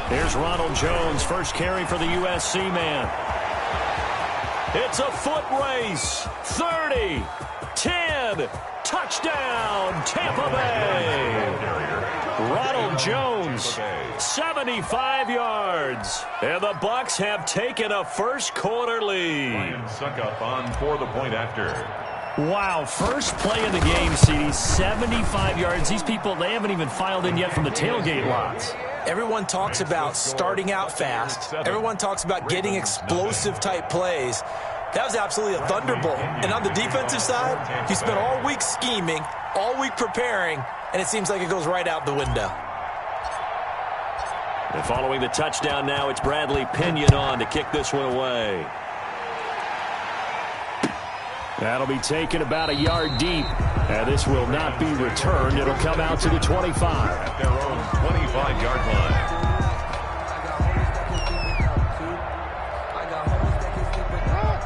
Here's Ronald Jones, first carry for the USC man. It's a foot race. 30, 10, touchdown, Tampa Bay. Ronald Jones, 75 yards. And the Bucs have taken a first quarter lead. Ryan Suckup on for the point after. Wow, first play of the game, CD, 75 yards. These people, they haven't even filed in yet from the tailgate lots. Everyone talks about starting out fast. Everyone talks about getting explosive-type plays. That was absolutely a thunderbolt. And on the defensive side, you spent all week scheming, all week preparing, and it seems like it goes right out the window. And following the touchdown now, it's Bradley Pinion on to kick this one away. That'll be taken about a yard deep. And this will not be returned. It'll come out to the 25. At their own 25-yard line.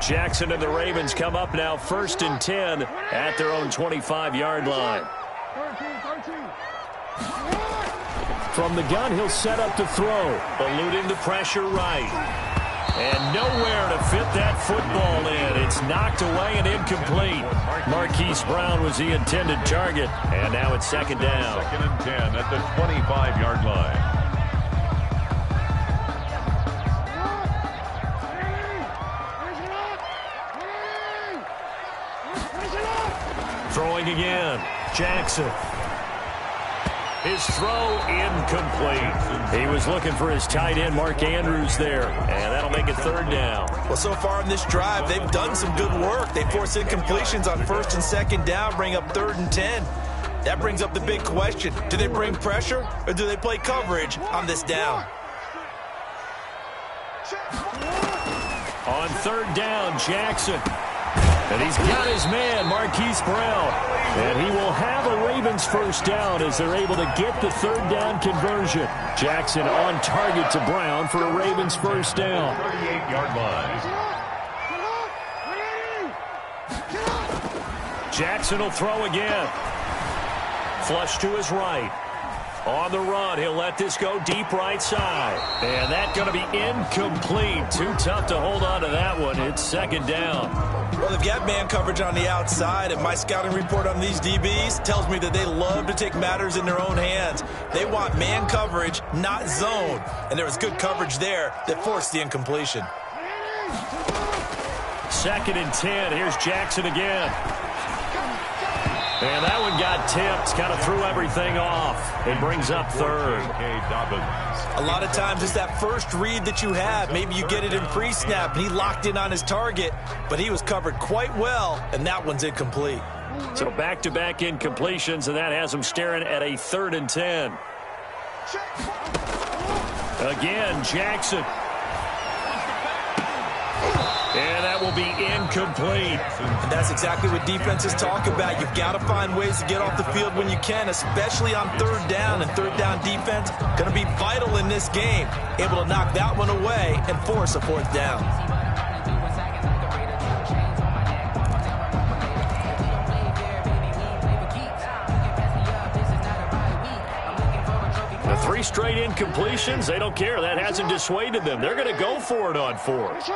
Jackson and the Ravens come up now 1st and 10 at their own 25-yard line. From the gun, he'll set up to throw, eluding the pressure right. And nowhere to fit that football in. It's knocked away and incomplete. Marquise Brown was the intended target. And now it's second down. 2nd and 10 at the 25-yard line. Throwing again. Jackson. His throw incomplete. He was looking for his tight end, Mark Andrews, there. And that'll make it 3rd down. Well, so far in this drive, they've done some good work. They force incompletions on 1st and 2nd down, bring up 3rd and 10. That brings up the big question. Do they bring pressure or do they play coverage on this down? On 3rd down, Jackson. And he's got his man, Marquise Brown. And he will have a Ravens first down as they're able to get the 3rd down conversion. Jackson on target to Brown for a Ravens first down. 38-yard line. Jackson will throw again. Flush to his right. On the run, he'll let this go deep right side. And that's going to be incomplete. Too tough to hold on to that one. It's 2nd down. Well, they've got man coverage on the outside, and my scouting report on these DBs tells me that they love to take matters in their own hands. They want man coverage, not zone. And there was good coverage there that forced the incompletion. 2nd and 10. Here's Jackson again. And that one got tipped, kind of threw everything off. It brings up 3rd. A lot of times it's that first read that you have. Maybe you get it in pre-snap, and he locked in on his target, but he was covered quite well, and that one's incomplete. So back-to-back incompletions, and that has him staring at a 3rd and 10. Again, Jackson. And that will be incomplete. And that's exactly what defenses talk about. You've got to find ways to get off the field when you can, especially on 3rd down. And 3rd down defense going to be vital in this game. Able to knock that one away and force a 4th down. The 3 straight incompletions, they don't care. That hasn't dissuaded them. They're going to go for it on 4th.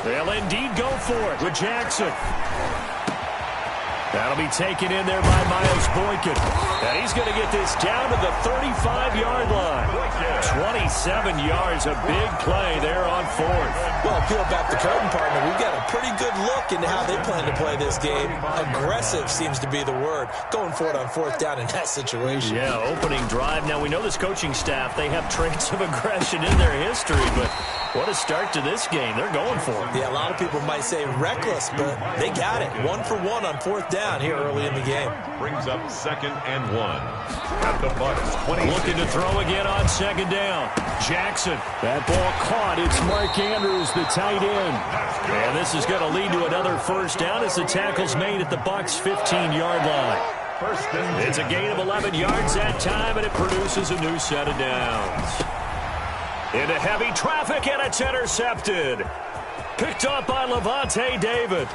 They'll indeed go for it with Jackson. That'll be taken in there by Miles Boykin. And he's going to get this down to the 35-yard line. 27 yards, a big play there on 4th. Well, peel back the curtain, partner. We've got a pretty good look into how they plan to play this game. Aggressive seems to be the word. Going for it on 4th down in that situation. Yeah, opening drive. Now, we know this coaching staff, they have traits of aggression in their history, but what a start to this game. They're going for it. Yeah, a lot of people might say reckless, but they got it. 1 for 1 on 4th down here early in the game. Brings up 2nd and 1. At the Bucs 20. Looking to throw again on 2nd down. Jackson. That ball caught. It's Mark Andrews, the tight end. And this is going to lead to another first down as the tackle's made at the Bucs 15-yard line. It's a gain of 11 yards that time, and it produces a new set of downs. Into heavy traffic, and it's intercepted. Picked up by Levante David.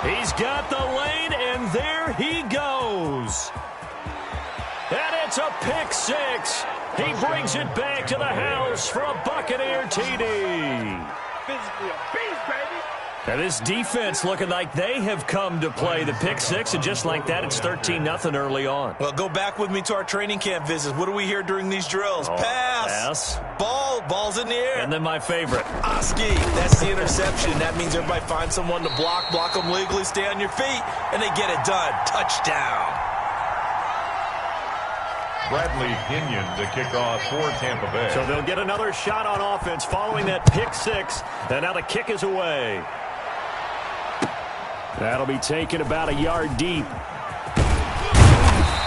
He's got the lane, and there he goes. And it's a pick 6. He brings it back to the house for a Buccaneer TD. Physically a beast, baby. And this defense looking like they have come to play the pick 6, and just like that, it's 13-0 early on. Well, go back with me to our training camp visits. What do we hear during these drills? Pass. Ball's in the air. And then my favorite. Oski, that's the interception. That means everybody finds someone to block them legally, stay on your feet, and they get it done. Touchdown. Bradley Pinion to kick off for Tampa Bay. So they'll get another shot on offense following that pick 6, and now the kick is away. That'll be taken about a yard deep.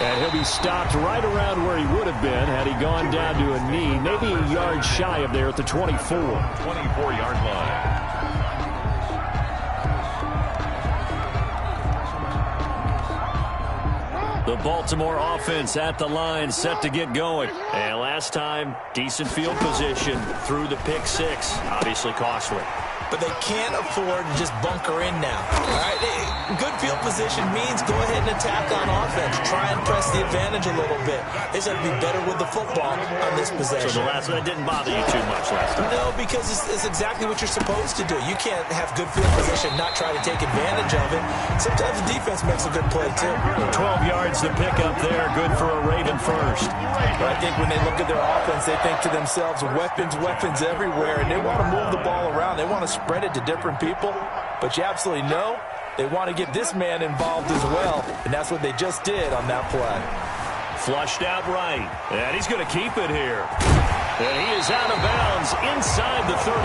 And he'll be stopped right around where he would have been had he gone down to a knee, maybe a yard shy of there at the 24. 24-yard line. The Baltimore offense at the line, set to get going. And last time, decent field position through the pick 6. Obviously costly. But they can't afford to just bunker in now. All right? Good field position means go ahead and attack on offense. Try and press the advantage a little bit. They just have to be better with the football on this possession. So that didn't bother you too much last time? No, because it's exactly what you're supposed to do. You can't have good field position, not try to take advantage of it. Sometimes the defense makes a good play, too. 12 yards to pick up there. Good for a Raven first. But I think when they look at their offense, they think to themselves, weapons everywhere, and they want to move the ball around. They want to spread it to different people, but you absolutely know they want to get this man involved as well, and that's what they just did on that play. Flushed out right, and he's going to keep it here. And he is out of bounds inside the 35.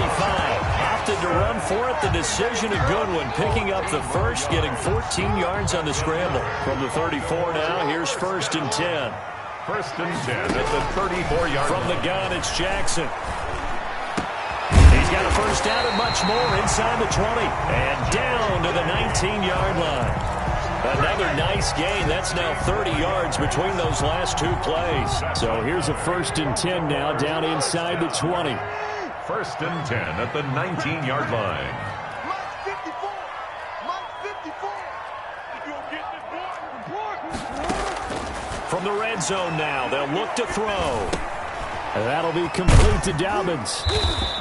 Opted to run for it. The decision a good one. Picking up the first, getting 14 yards on the scramble. From the 34 now, here's 1st and 10. 1st and 10 at the 34-yard line. From the gun, it's Jackson. Got a first down and much more inside the 20. And down to the 19-yard line. Another nice gain. That's now 30 yards between those last 2 plays. So here's a 1st and 10 now down inside the 20. 1st and 10 at the 19-yard line. From the red zone now, they'll look to throw. And that'll be complete to Dobbins.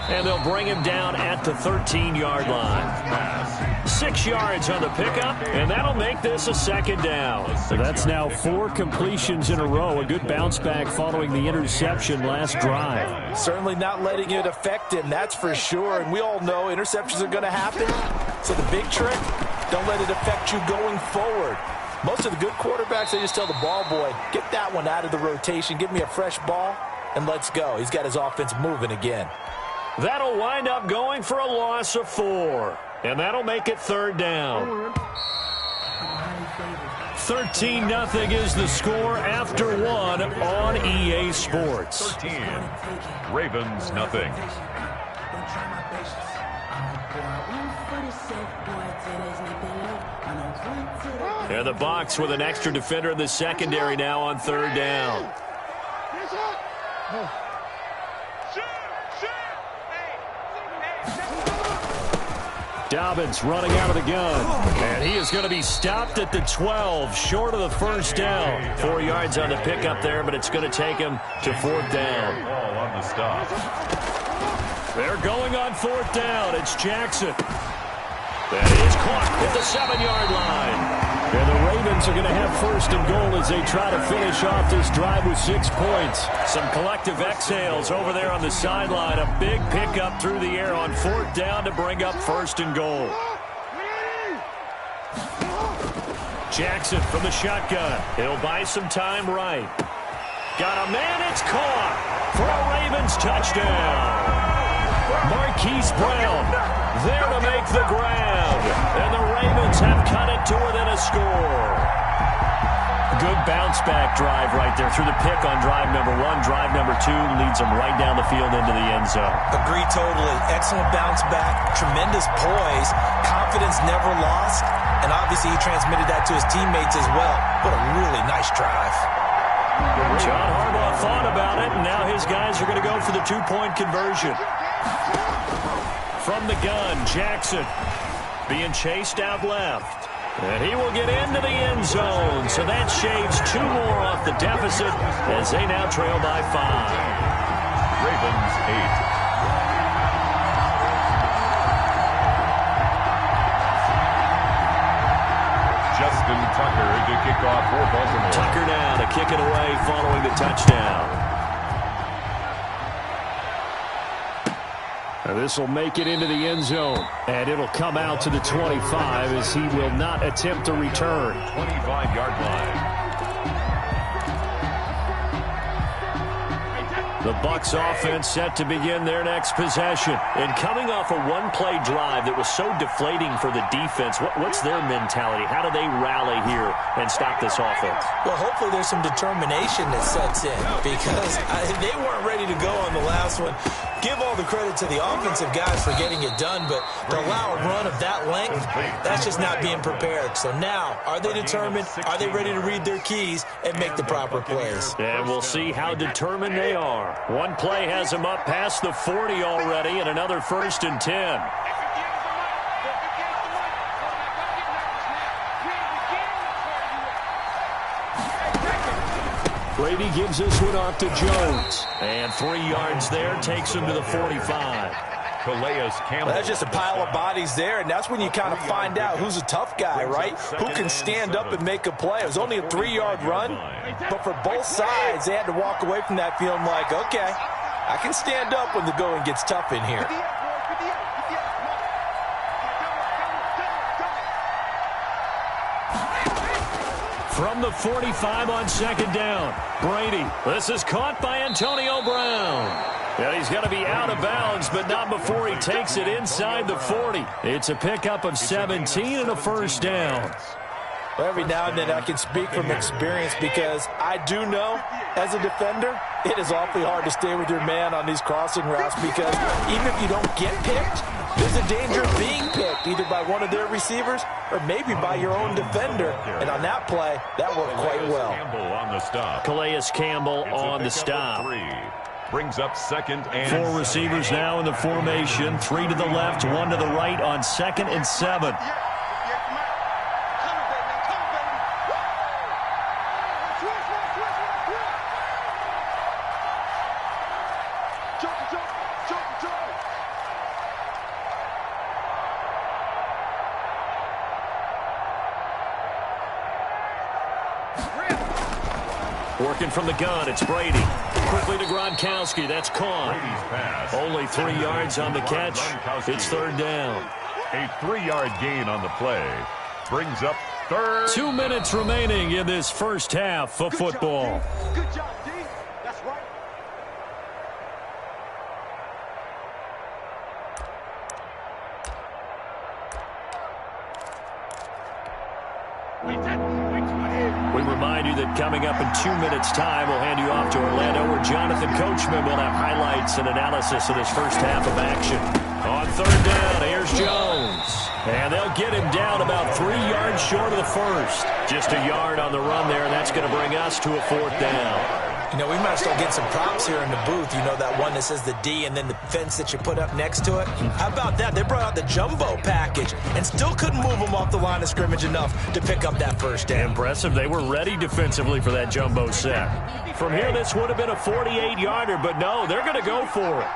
And they'll bring him down at the 13-yard line. 6 yards on the pickup, and that'll make this a 2nd down. So that's now 4 completions in a row. A good bounce back following the interception last drive. Certainly not letting it affect him, that's for sure. And we all know interceptions are going to happen. So the big trick, don't let it affect you going forward. Most of the good quarterbacks, they just tell the ball boy, get that one out of the rotation, give me a fresh ball, and let's go. He's got his offense moving again. That'll wind up going for a loss of 4. And that'll make it 3rd down. 13-0 is the score after 1 on EA Sports. 13. Ravens nothing. And the Bucs with an extra defender in the secondary now on 3rd down. Dobbins running out of the gun. And he is going to be stopped at the 12, short of the 1st down. 4 yards on the pickup there, but it's going to take him to 4th down. Ball on the stop. They're going on 4th down. It's Jackson. That is caught at the 7-yard line. And the Ravens are going to have 1st and goal as they try to finish off this drive with 6 points. Some collective exhales over there on the sideline. A big pickup through the air on 4th down to bring up 1st and goal. Jackson from the shotgun. He'll buy some time right. Got a man. It's caught for a Ravens touchdown. Marquise Brown there to make the grab. And the Ravens have cut it to within a score. Good bounce-back drive right there through the pick on drive number 1. Drive number 2 leads them right down the field into the end zone. Agree totally. Excellent bounce back. Tremendous poise. Confidence never lost. And obviously he transmitted that to his teammates as well. What a really nice drive. John Harbaugh thought about it, and now his guys are going to go for the 2-point conversion. From the gun, Jackson being chased out left. And he will get into the end zone. So that shaves 2 more off the deficit as they now trail by 5. Ravens 8. Justin Tucker to kick off for Baltimore. Tucker now to kick it away following the touchdown. This will make it into the end zone, and it'll come out to the 25 as he will not attempt to return. 25-yard line. The Bucs offense set to begin their next possession. And coming off a one-play drive that was so deflating for the defense, what's their mentality? How do they rally here and stop this offense? Well, hopefully there's some determination that sets in because they weren't ready to go on the last one. Give all the credit to the offensive guys for getting it done, but to allow a run of that length, that's just not being prepared. So now, are they determined? Are they ready to read their keys and make the proper plays? And we'll see how determined they are. One play has them up past the 40 already, and another 1st and 10. Brady gives this one off to Jones. And 3 yards there takes him to the 45. Calais Campbell. That's just a pile of bodies there, and that's when you kind of find out who's a tough guy, right? Who can stand up and make a play. It was only a 3-yard run, but for both sides, they had to walk away from that feeling like, okay, I can stand up when the going gets tough in here. From the 45 on 2nd down, Brady. This is caught by Antonio Brown. Yeah, he's going to be out of bounds, but not before he takes it inside the 40. It's a pickup of 17 and a 1st down. Well, every now and then I can speak from experience because I do know, as a defender, it is awfully hard to stay with your man on these crossing routes because even if you don't get picked, there's a danger of being picked either by one of their receivers or maybe by your own defender. And on that play, that worked quite well. Calais Campbell on the stop. Brings up 2nd and 4 receivers now in the formation. 3 to the left, 1 to the right on 2nd and 7. Working from the gun, it's Brady. Quickly to Gronkowski, that's caught. Only 3 yards on the catch. It's 3rd down. A 3-yard gain on the play. Brings up 3rd. 2 minutes remaining in this first half of football. Good job, D. That's right. We remind you that coming up in 2 minutes' time, we'll hand you off to Orlando, where Jonathan Coachman will have highlights and analysis of this first half of action. On 3rd down, here's Jones. And they'll get him down about 3 yards short of the 1st. Just a yard on the run there, and that's going to bring us to a 4th down. You know, we might start getting some props here in the booth. You know, that one that says the D and then the fence that you put up next to it. How about that? They brought out the jumbo package and still couldn't move them off the line of scrimmage enough to pick up that 1st down. Impressive. They were ready defensively for that jumbo set. From here, this would have been a 48-yarder, but no, they're going to go for it.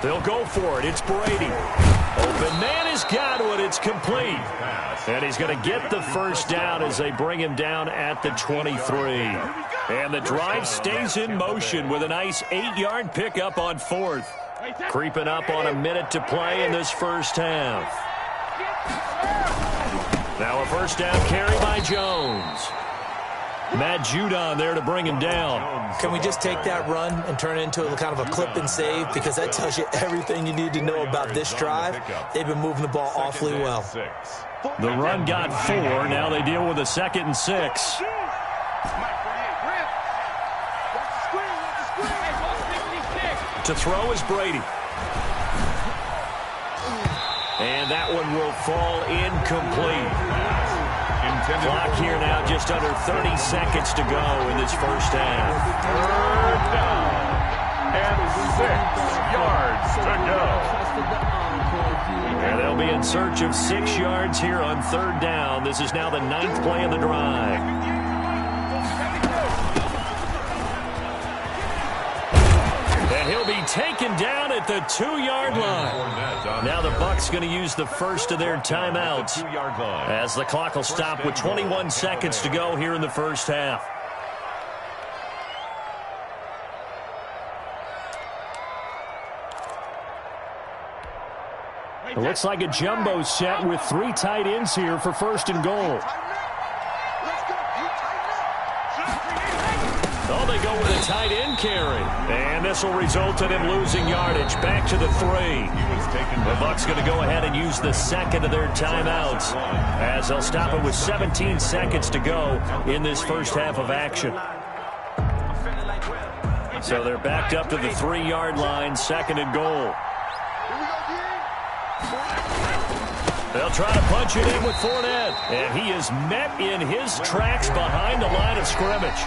They'll go for it. It's Brady. Open man has got one. It's complete. And he's going to get the 1st down as they bring him down at the 23. And the drive stays in motion with a nice 8-yard pickup on 4th. Creeping up on a minute to play in this first half. Now a 1st down carry by Jones. Matt Judon there to bring him down. Can we just take that run and turn it into a kind of a clip and save? Because that tells you everything you need to know about this drive. They've been moving the ball awfully well. The run got 4. Now they deal with a 2nd and 6. To throw is Brady. And that one will fall incomplete. Clock here now, just under 30 seconds to go in this first half. Third down and 6 yards to go. And they'll be in search of 6 yards here on third down. This is now the 9th play of the drive. And he'll be taken down at the 2-yard line. Now the Bucs going to use the first of their timeouts as the clock will stop with 21 seconds to go here in the first half. It looks like a jumbo set with 3 tight ends here for first and goal. Oh, they go with a tight end carry. And this will result in him losing yardage. Back to the 3. The Bucs going to go ahead and use the second of their timeouts as they'll stop it with 17 seconds to go in this first half of action. So they're backed up to the 3-yard line, second and goal. They'll try to punch it in with Fournette. And he is met in his tracks behind the line of scrimmage.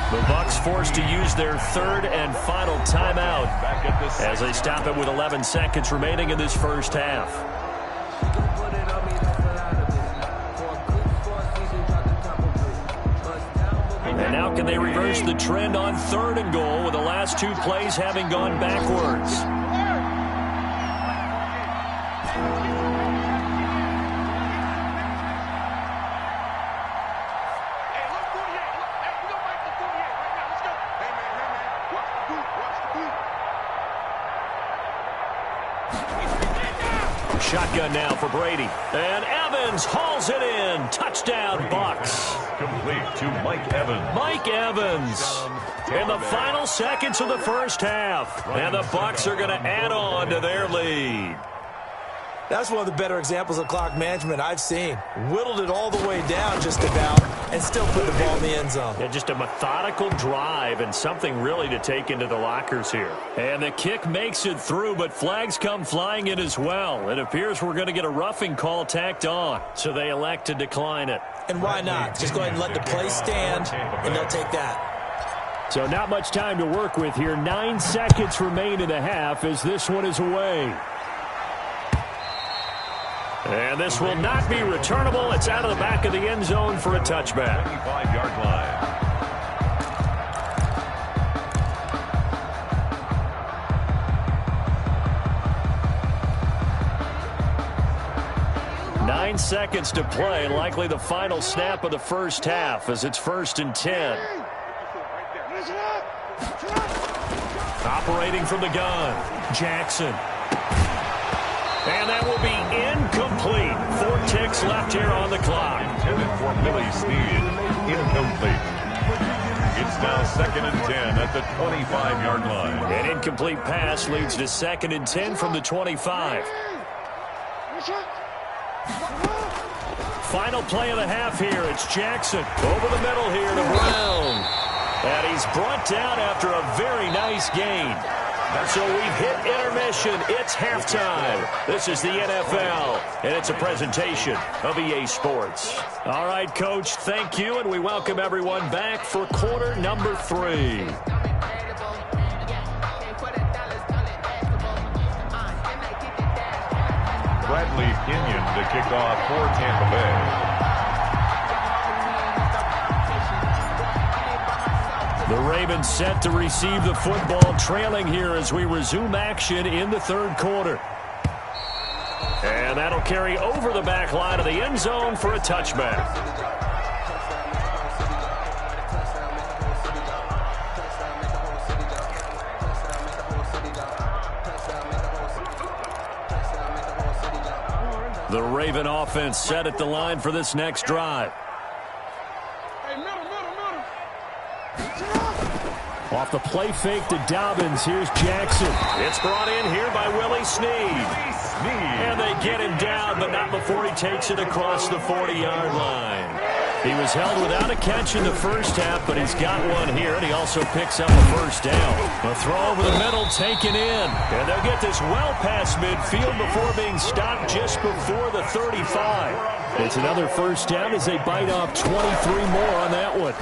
The Bucs forced to use their third and final timeout as they stop it with 11 seconds remaining in this first half. And now can they reverse the trend on third and goal with the last 2 plays having gone backwards? Shotgun now for Brady. And Evans hauls it in. Touchdown, Bucs. Complete to Mike Evans. Mike Evans in the final seconds of the first half. And the Bucs are going to add on to their lead. That's one of the better examples of clock management I've seen. Whittled it all the way down just about and still put the ball in the end zone. Yeah, just a methodical drive and something really to take into the lockers here. And the kick makes it through, but flags come flying in as well. It appears we're going to get a roughing call tacked on, so they elect to decline it. And why not? Just go ahead and let the play stand, and they'll take that. So not much time to work with here. 9 seconds remain in the half as this one is away. And this will not be returnable. It's out of the back of the end zone for a touchback. 25-yard line. Nine seconds to play, likely the final snap of the first half as it's 1st and 10. Operating from the gun, Jackson. And that will be incomplete. 4 ticks left here on the clock. Intended for Billy Snead. Incomplete. It's now 2nd and 10 at the 25-yard line. An incomplete pass leads to 2nd and 10 from the 25. Final play of the half here. It's Jackson over the middle here to Brown. And he's brought down after a very nice gain. So we've hit intermission. It's halftime. This is the NFL, and it's a presentation of EA Sports. All right, Coach, thank you, and we welcome everyone back for quarter number 3. Bradley Pinion to kick off for Tampa Bay. The Ravens set to receive the football, trailing here as we resume action in the third quarter. And that'll carry over the back line of the end zone for a touchback. The Raven offense set at the line for this next drive. Off the play fake to Dobbins, here's Jackson. It's brought in here by Willie Snead. And they get him down, but not before he takes it across the 40-yard line. He was held without a catch in the first half, but he's got one here, and he also picks up a first down. A throw over the middle taken in, and they'll get this well past midfield before being stopped just before the 35. It's another first down as they bite off 23 more on that one.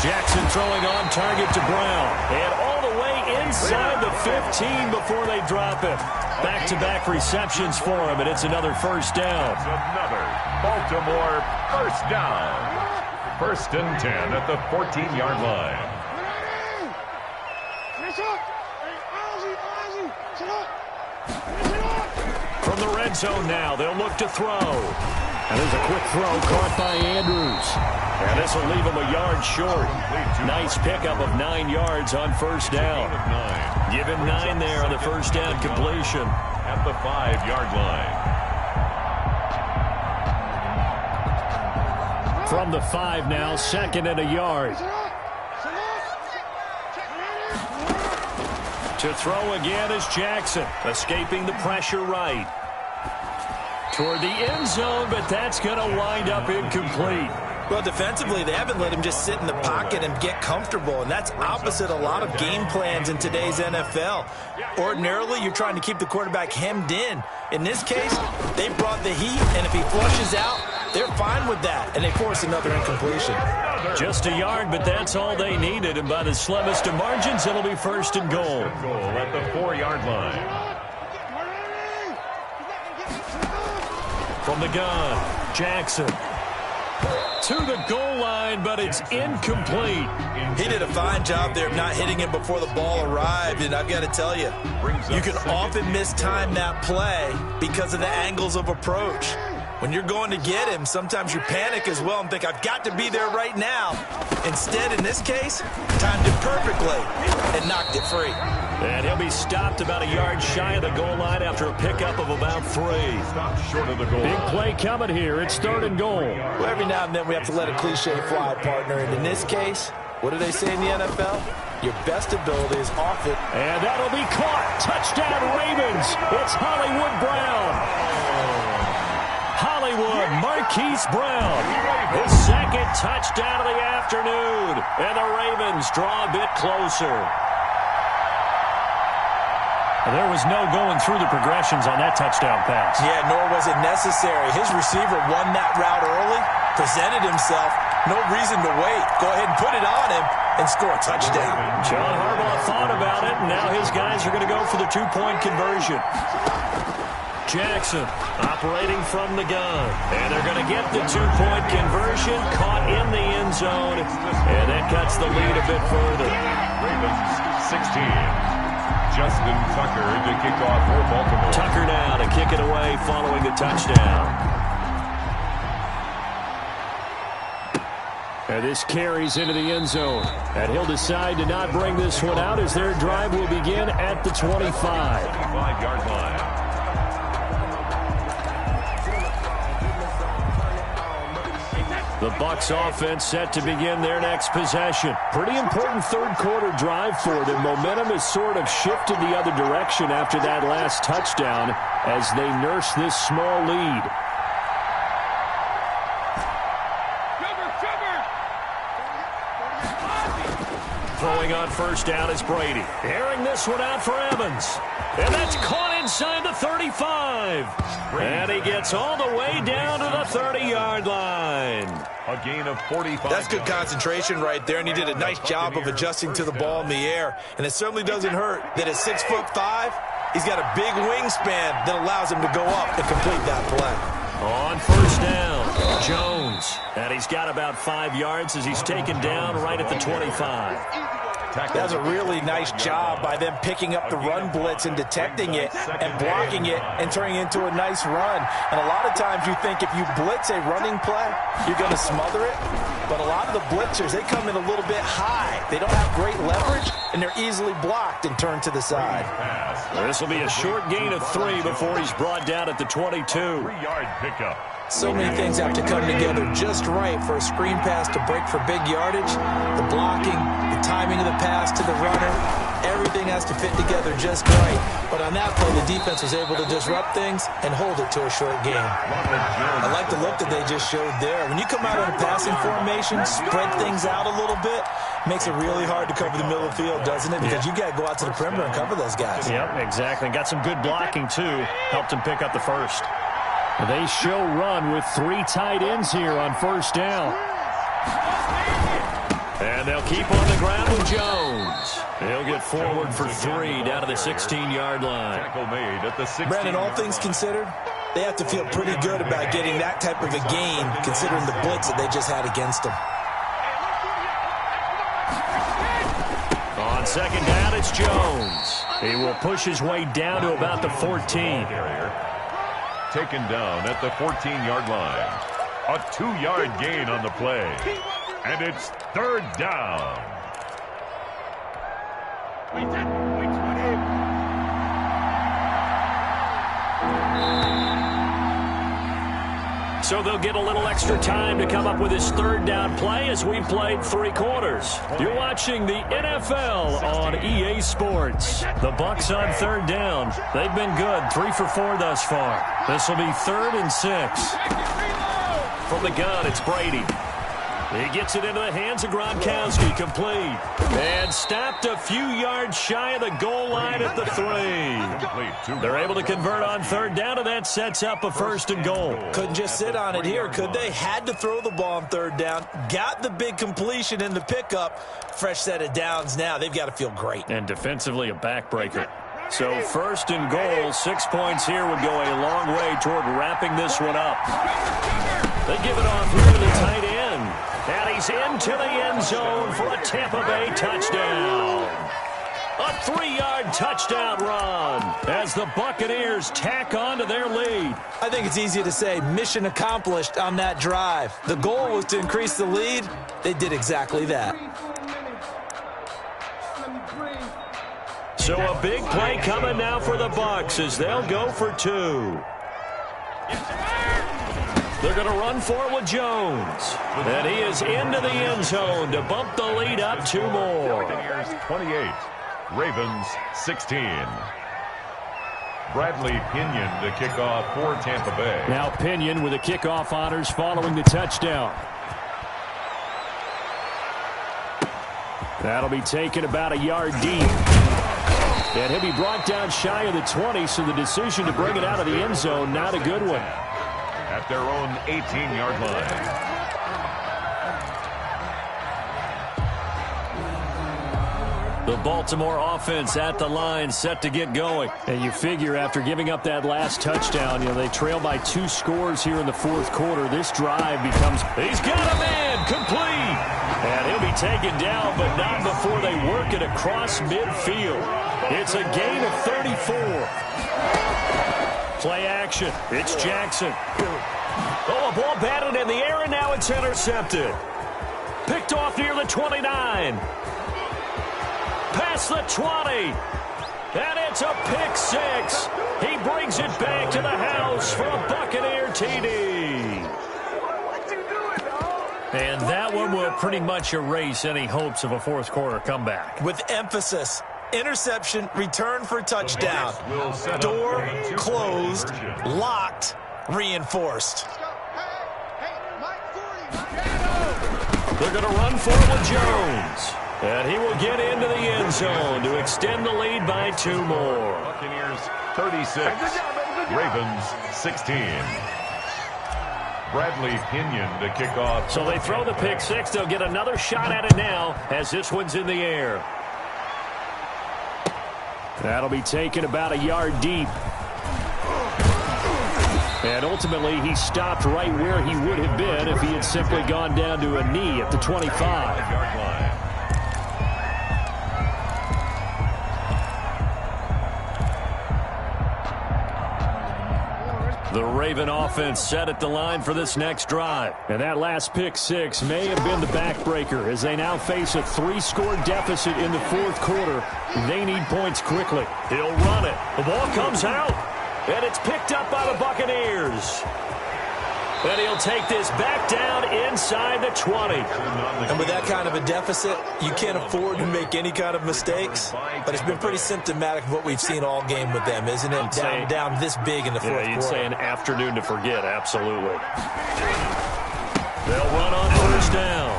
Jackson throwing on target to Brown, and all the way inside the 15 before they drop it. Back-to-back receptions for him, and it's another first down. Another Baltimore first down. 1st and 10 at the 14-yard line. From the red zone now, they'll look to throw. And there's a quick throw caught by Andrews. And this will leave him a yard short. Nice pickup of 9 yards on first down. Give him 9 there on the first down completion. At the 5-yard line. From the 5 now, 2nd and a yard. To throw again is Jackson, escaping the pressure right. Toward the end zone, but that's going to wind up incomplete. Well, defensively, they haven't let him just sit in the pocket and get comfortable, and that's opposite a lot of game plans in today's NFL. Ordinarily, you're trying to keep the quarterback hemmed in. In this case, they brought the heat, and if he flushes out, they're fine with that, and they force another incompletion. Just a yard, but that's all they needed, and by the slimmest of margins, it'll be 1st and goal. Goal at the 4-yard line. From the gun, Jackson. To the goal line, but it's incomplete. He did a fine job there of not hitting him before the ball arrived, and I've got to tell you, you can often mistime that play because of the angles of approach. When you're going to get him, sometimes you panic as well and think, I've got to be there right now. Instead, in this case, timed it perfectly and knocked it free. And he'll be stopped about a yard shy of the goal line after a pickup of about 3. Stopped short of the goal. Big play coming here. It's 3rd and goal. Well, every now and then we have to let a cliche fly, partner. And in this case, what do they say in the NFL? Your best ability is off it. And that'll be caught. Touchdown, Ravens. It's Hollywood Brown. Hollywood, Marquise Brown. His 2nd touchdown of the afternoon. And the Ravens draw a bit closer. There was no going through the progressions on that touchdown pass. Yeah, nor was it necessary. His receiver won that route early, presented himself. No reason to wait. Go ahead and put it on him and score a touchdown. John Harbaugh thought about it, and now his guys are going to go for the 2-point conversion. Jackson operating from the gun. And they're going to get the 2-point conversion, caught in the end zone. And that cuts the lead a bit further. Ravens 16. Justin Tucker to kick off for Baltimore. Tucker now to kick it away following the touchdown. And this carries into the end zone. And he'll decide to not bring this one out as their drive will begin at the 25. 25-yard line. The Bucs offense set to begin their next possession. Pretty important third-quarter drive for them. Momentum has sort of shifted the other direction after that last touchdown as they nurse this small lead. Throwing on first down is Brady. Airing this one out for Evans. And that's caught inside the 35. And he gets all the way down to the 30-yard line. A gain of 45. That's good concentration right there, and he did a nice job of adjusting to the ball in the air. And it certainly doesn't hurt that at 6'5", he's got a big wingspan that allows him to go up and complete that play. On first down, Jones. And he's got about 5 yards as he's taken down right at the 25. That's a really nice job by them picking up the run blitz and detecting it and blocking it and turning it into a nice run. And a lot of times you think if you blitz a running play, you're going to smother it. But a lot of the blitzers, they come in a little bit high. They don't have great leverage, and they're easily blocked and turned to the side. This will be a short gain of 3 before he's brought down at the 22. 3-yard pickup. So many things have to come together just right for a screen pass to break for big yardage. The blocking, the timing of the pass to the runner, Everything has to fit together just right. But on that play, the defense was able to disrupt things and hold it to a short game. I like the look that they just showed there. When you come out in a passing formation, spread things out a little bit, makes it really hard to cover the middle of the field, doesn't it? Because you got to go out to the perimeter and cover those guys. Yep, exactly. Got some good blocking, too. Helped him pick up the first. They show run with 3 tight ends here on first down. And they'll keep on the ground with Jones. He'll get forward for 3 down to the 16-yard line. Tackle made at the 16. Brandon, all things considered, they have to feel pretty good about getting that type of a gain, considering the blitz that they just had against them. On second down, it's Jones. He will push his way down to about the 14. Taken down at the 14-yard line. A 2-yard gain on the play. And it's third down. So they'll get a little extra time to come up with his third down play as we've played 3 quarters. You're watching the NFL on EA Sports. The Bucs on third down. They've been good, 3 for 4 thus far. This will be 3rd and 6. From the gun, it's Brady. He gets it into the hands of Gronkowski, complete. And stopped a few yards shy of the goal line at the 3. They're able to convert on third down, and that sets up a 1st and goal. Couldn't just sit on it here, could they? Had to throw the ball on third down. Got the big completion in the pickup. Fresh set of downs now. They've got to feel great. And defensively, a backbreaker. So 1st and goal, 6 points here would go a long way toward wrapping this one up. They give it off here to the tight end. And he's into the end zone for a Tampa Bay touchdown. A 3-yard touchdown run as the Buccaneers tack on to their lead. I think it's easy to say mission accomplished on that drive. The goal was to increase the lead. They did exactly that. So a big play coming now for the Bucs as they'll go for 2. They're going to run for it with Jones. And he is into the end zone to bump the lead up 2 more. Buccaneers 28, Ravens 16. Bradley Pinion to kick off for Tampa Bay. Now Pinion with the kickoff honors following the touchdown. That'll be taken about a yard deep. And he'll be brought down shy of the 20, so the decision to bring it out of the end zone, not a good one. At their own 18-yard line. The Baltimore offense at the line, set to get going. And you figure after giving up that last touchdown, they trail by 2 scores here in the 4th quarter. This drive becomes, he's got a man, complete. And he'll be taken down, but not before they work it across midfield. It's a gain of 34. Play action. It's Jackson. Oh, a ball batted in the air, and now it's intercepted. Picked off near the 29. Past the 20. And it's a pick 6. He brings it back to the house for a Buccaneer TD. And that one will pretty much erase any hopes of a 4th quarter comeback. With emphasis. Interception, return for touchdown. Door closed, locked, reinforced. They're going to run for it with Jones. And he will get into the end zone to extend the lead by 2 more. Buccaneers 36, Ravens 16. Bradley Pinion to kick off. So they throw the pick 6. They'll get another shot at it now as this one's in the air. That'll be taken about a yard deep. And ultimately, he stopped right where he would have been if he had simply gone down to a knee at the 25. The Raven offense set at the line for this next drive. And that last pick 6 may have been the backbreaker as they now face a 3-score deficit in the 4th quarter. They need points quickly. He'll run it. The ball comes out. And it's picked up by the Buccaneers. And he'll take this back down inside the 20. And with that kind of a deficit, you can't afford to make any kind of mistakes. But it's been pretty symptomatic of what we've seen all game with them, isn't it? Down this big in the fourth quarter. You'd say an afternoon to forget, absolutely. They'll run on first down.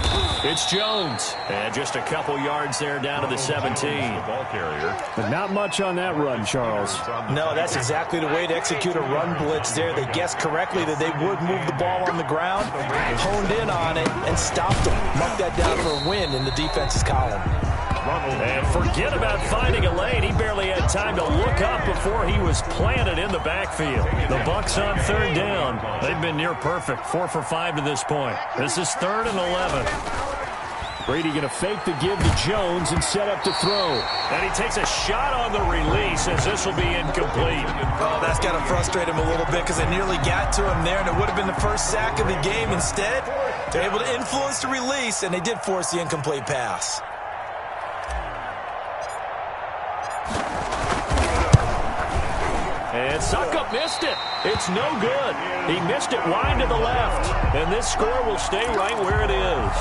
It's Jones. And just a couple yards there down to the 17. Ball carrier. But not much on that run, Charles. No, that's exactly the way to execute a run blitz there. They guessed correctly that they would move the ball on the ground, honed in on it, and stopped them. Marked that down for a win in the defense's column. And forget about finding a lane. He barely had time to look up before he was planted in the backfield. The Bucs on third down. They've been near perfect, 4 for 5 to this point. This is 3rd and 11. Brady going to fake the give to Jones and set up to throw. And he takes a shot on the release as this will be incomplete. Oh, that's got to frustrate him a little bit because they nearly got to him there, and it would have been the first sack of the game. Instead, they're able to influence the release, and they did force the incomplete pass. And Suckup missed it. It's no good. He missed it wide to the left. And this score will stay right where it is.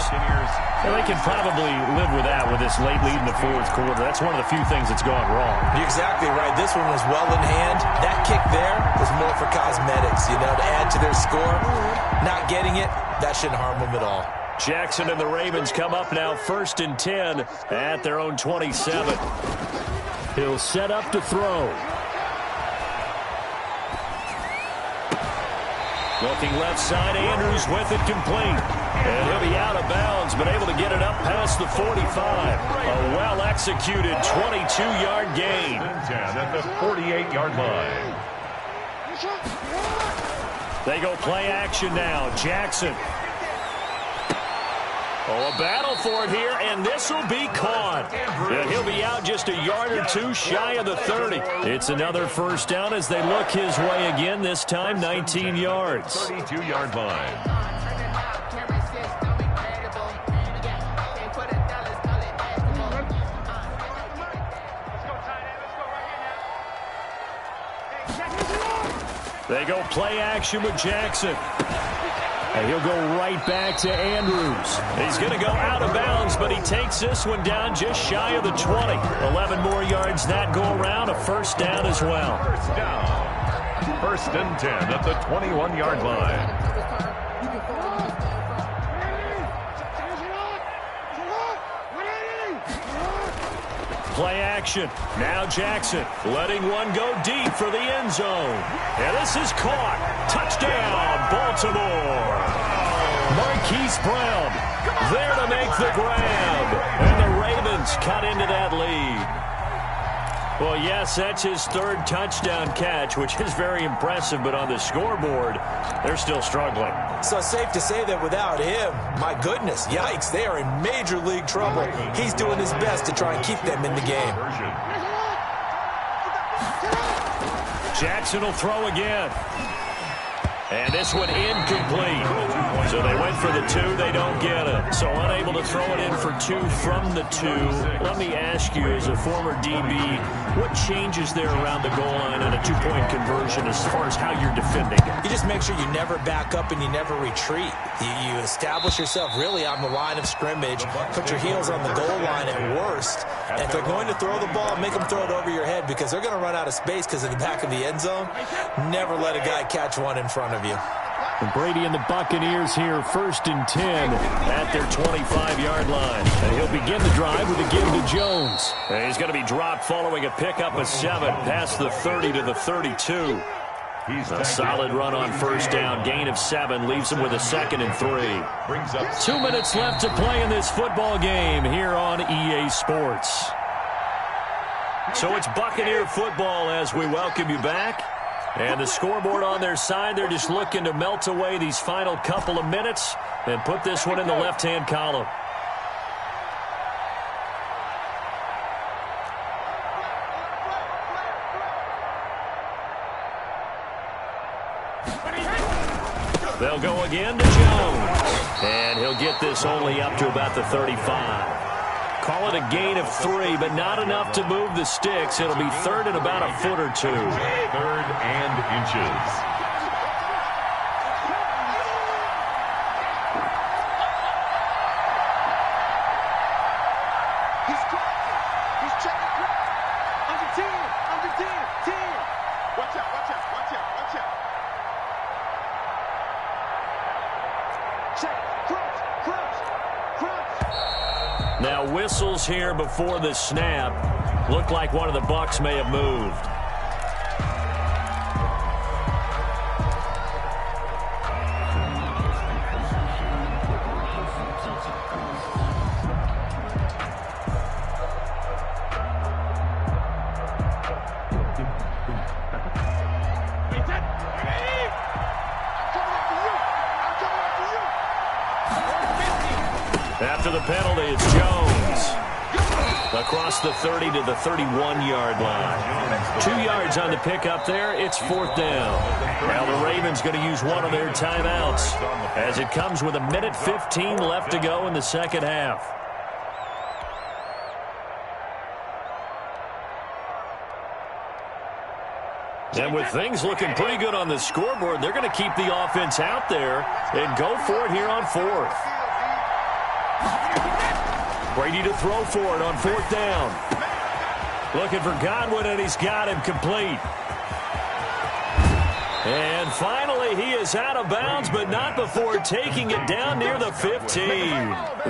And they can probably live with that with this late lead in the fourth quarter. That's one of the few things that's gone wrong. You're exactly right. This one was well in hand. That kick there was more for cosmetics, to add to their score. Not getting it, that shouldn't harm them at all. Jackson and the Ravens come up now 1st and 10 at their own 27. He'll set up to throw. Looking left side, Andrews with it complete. And he'll be out of bounds, but able to get it up past the 45. A well-executed 22-yard gain. 10 at the 48-yard line. They go play action now. Jackson. Oh, a battle for it here, and this will be caught. And he'll be out just a yard or two shy of the 30. It's another first down as they look his way again, this time 19 yards. 32-yard line. They go play action with Jackson. And he'll go right back to Andrews. He's going to go out of bounds, but he takes this one down just shy of the 20. 11 more yards that go around, a first down as well. First down. 1st and 10 at the 21-yard line. Play action. Now Jackson letting one go deep for the end zone. And this is caught. Touchdown, Baltimore. Marquise Brown there to make the grab. And the Ravens cut into that lead. Well, yes, that's his 3rd touchdown catch, which is very impressive. But on the scoreboard, they're still struggling. So safe to say that without him, my goodness, yikes, they are in major league trouble. He's doing his best to try and keep them in the game. Jackson will throw again. And this one incomplete. So they went for the 2. They don't get it. So unable to throw it in for 2 from the 2. Let me ask you, as a former DB, what changes there around the goal line on a 2-point conversion as far as how you're defending it? You just make sure you never back up and you never retreat. You establish yourself really on the line of scrimmage, put your heels on the goal line at worst. And if they're going to throw the ball, make them throw it over your head because they're going to run out of space because of the back of the end zone. Never let a guy catch one in front of you. And Brady and the Buccaneers here, 1st and 10 at their 25-yard line. And he'll begin the drive with a give to Jones. And he's going to be dropped following a pickup of 7 past the 30 to the 32. A solid run on first down. Gain of 7 leaves him with a 2nd and 3. 2 minutes left to play in this football game here on EA Sports. So it's Buccaneer football as we welcome you back. And the scoreboard on their side, they're just looking to melt away these final couple of minutes and put this one in the left-hand column. They'll go again to Jones. And he'll get this only up to about the 35. Call it a gain of 3, but not enough to move the sticks. It'll be 3rd and about a foot or 2. 3rd and inches. He's crossing. He's checking cross. Under 10. Under 10. 10. Watch out. Watch out. Watch out. Watch out. Check. Crouch. Crouch. Crouch. Now whistles here before the snap. Looked like one of the Bucs may have moved. After the penalty, it's Jones. Across the 30 to the 31-yard line. 2 yards on the pickup there. It's 4th down. Now the Ravens going to use one of their timeouts as it comes with 1:15 left to go in the second half. And with things looking pretty good on the scoreboard, they're going to keep the offense out there and go for it here on 4th. Brady to throw for it on 4th down. Looking for Godwin, and he's got him complete. And finally, he is out of bounds, but not before taking it down near the 15.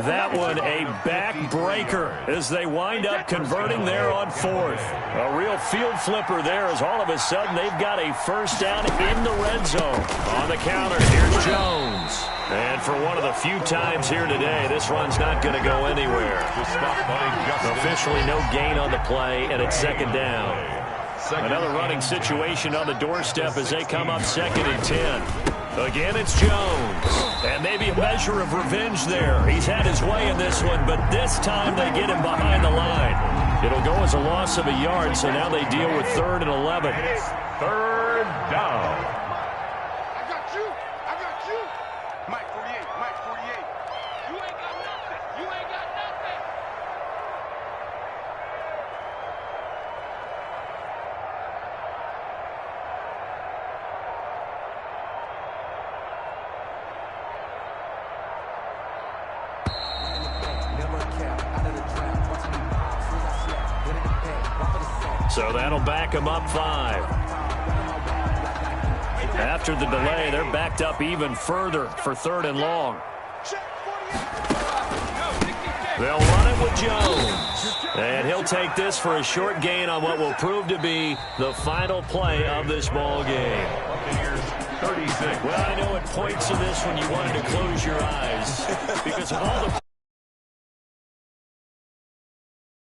That one a backbreaker as they wind up converting there on 4th. A real field flipper there as all of a sudden they've got a first down in the red zone. On the counter, here's Jones. And for one of the few times here today, this run's not going to go anywhere. Officially no gain on the play, and it's 2nd down. Another running situation on the doorstep as they come up 2nd and 10. Again, it's Jones. And maybe a measure of revenge there. He's had his way in this one, but this time they get him behind the line. It'll go as a loss of a yard, so now they deal with 3rd and 11. 3rd down. So that'll back them up 5. After the delay, they're backed up even further for 3rd and long. They'll run it with Jones. And he'll take this for a short gain on what will prove to be the final play of this ball game. 36. Well, I know at points in this when you wanted to close your eyes because of all the